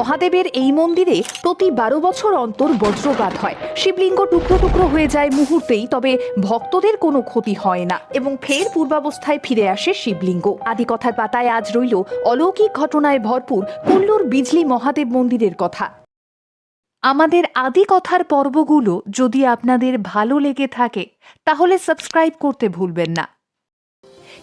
মহাদেবের এই মন্দিরে প্রতি 12 বছর অন্তর বজ্রপাত হয়। শিবলিঙ্গ টুকরো টুকরো হয়ে যায় মুহূর্তেই, তবে ভক্তদের কোনো ক্ষতি হয় না এবং ফের পূর্বাবস্থায় ফিরে আসে শিবলিঙ্গ। আদিকথার পাতায় আজ রইল অলৌকিক ঘটনায় ভরপুর কুল্লুর বিজলি মহাদেব মন্দিরের কথা। আমাদের আদিকথার পর্বগুলো যদি আপনাদের ভালো লেগে থাকে তাহলে সাবস্ক্রাইব করতে ভুলবেন না।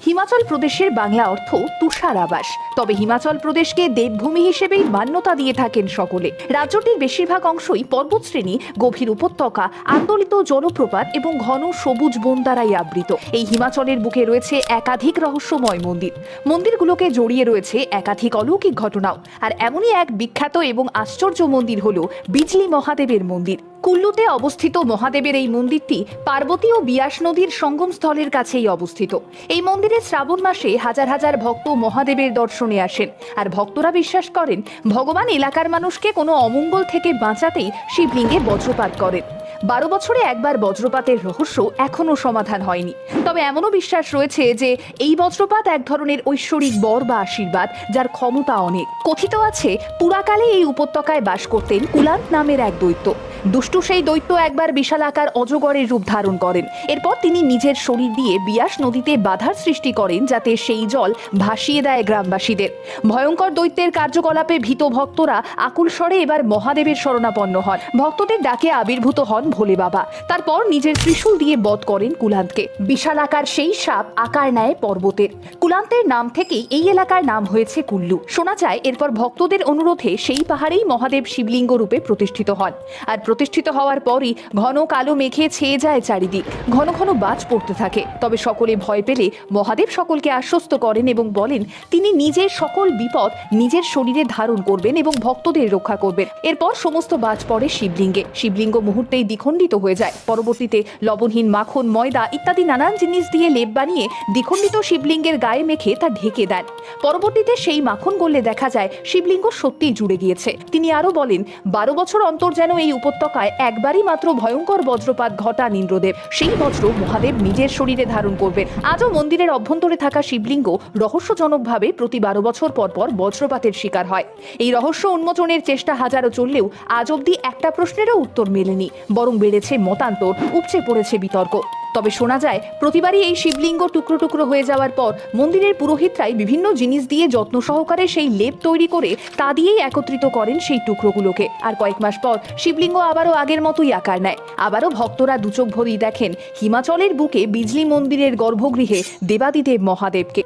হিমাচল প্রদেশের বাংলা অর্থ তুষার আবাস, তবে হিমাচল প্রদেশকে দেবভূমি হিসেবেই মান্যতা দিয়ে থাকেন সকলে। রাজ্যটির বেশিরভাগ অংশই পর্বতশ্রেণী, গভীর উপত্যকা, আন্দোলিত জলপ্রপাত এবং ঘন সবুজ বন দ্বারাই আবৃত। এই হিমাচলের বুকে রয়েছে একাধিক রহস্যময় মন্দির। মন্দিরগুলোকে জড়িয়ে রয়েছে একাধিক অলৌকিক ঘটনাও। আর এমনই এক বিখ্যাত এবং আশ্চর্য মন্দির হল বিজলি মহাদেবের মন্দির। কুল্লুতে অবস্থিত মহাদেবের এই মন্দিরটি পার্বতী ও বিয়াস নদীর সঙ্গমস্থলের কাছেই অবস্থিত। এই মন্দিরে শ্রাবণ মাসে হাজার হাজার ভক্ত মহাদেবের দর্শনে আসেন। আর ভক্তরা বিশ্বাস করেন ভগবান এলাকার মানুষকে কোনো অমঙ্গল থেকে বাঁচাতেই শিবলিঙ্গে বজ্রপাত করেন। 12 বছরে একবার বজ্রপাতের রহস্য এখনো সমাধান হয়নি, তবে এমনও বিশ্বাস রয়েছে যে এই বজ্রপাত এক ধরনের ঐশ্বরিক বর বা আশীর্বাদ, যার ক্ষমতা অনেক। কথিত আছে পুরাকালে এই উপত্যকায় বাস করতেন কুলান্ত নামের এক দৈত্য। দুষ্টু সেই দৈত্য একবার বিশালাকার অজগরের রূপ ধারণ করেন। এরপর তিনি নিজের শরীর দিয়ে বিয়াস নদীতে বাধার সৃষ্টি করেন, যাতে সেই জল ভাসিয়ে দেয় গ্রামবাসীদের। ভয়ঙ্কর দৈত্যের কার্যকলাপে ভীত ভক্তরা আকুল স্বরে এবার মহাদেবের শরণাপন্ন হন। ভক্তদের ডাকে আবির্ভূত হন ভোলে বাবা। তারপর নিজের ত্রিশূল দিয়ে বধ করেন কুলান্তকে। বিশালাকার সেই সাপ আকার নেয় পর্বতের। কুলান্তের নাম থেকেই এই এলাকার নাম হয়েছে কুল্লু। শোনা যায় এরপর ভক্তদের অনুরোধে সেই পাহাড়েই মহাদেব শিবলিঙ্গ রূপে প্রতিষ্ঠিত হন। আর প্রতিষ্ঠিত হওয়ার পরই ঘন কালো মেঘে ছেয়ে যায় চারিদিক। ঘন ঘন বাজ পড়তে থাকে। তবে সকলে ভয় পেলে মহাদেব সকলকে আশ্বস্ত করেন এবং বলেন তিনি নিজের সকল বিপদ নিজের শরীরে ধারণ করবেন এবং ভক্তদের রক্ষা করবেন। এরপর সমস্ত বাজ পড়ে শিবলিঙ্গে। শিবলিঙ্গ মুহূর্তেই দ্বিখণ্ডিত হয়ে যায়। পরবর্তীতে লবণহীন মাখন, ময়দা ইত্যাদি নানান জিনিস দিয়ে লেপ বানিয়ে দ্বিখণ্ডিত শিবলিঙ্গের গায়ে মেখে তা ঢেকে দেন। পরবর্তীতে সেই মাখন গললে দেখা যায় শিবলিঙ্গ সত্যিই জুড়ে গিয়েছে। তিনি আরো বলেন 12 বছর অন্তর যেন এই উপত্যকায় একবারই মাত্র ভয়ঙ্কর বজ্রপাত ঘটান ইন্দ্রদেব। সেই বজ্র মহাদেব নিজের শরীরে ধারণ করবেন। আজও মন্দিরের অভ্যন্তরে থাকা শিবলিঙ্গ রহস্যজনকভাবে প্রতি 12 বছর পর পর বজ্রপাতের শিকার হয়। এই রহস্য উন্মোচনের চেষ্টা হাজারো চললেও আজ অব্দি একটা প্রশ্নেরও উত্তর মেলেনি, বরং বেড়েছে মতান্তর, উপচে পড়েছে বিতর্ক। তবে শোনা যায় প্রতিবারই এই শিবলিঙ্গ টুকরো টুকরো হয়ে যাওয়ার পর মন্দিরের পুরোহিতরাই বিভিন্ন জিনিস দিয়ে যত্ন সহকারে সেই লেপ তৈরি করে তা দিয়েই একত্রিত করেন সেই টুকরোগুলোকে। আর কয়েক মাস পর শিবলিঙ্গ আবারও আগের মতোই আকার নেয়। আবারও ভক্তরা দুচোখ ভরেই দেখেন হিমাচলের বুকে বিজলি মন্দিরের গর্ভগৃহে দেবাদিদেব মহাদেবকে।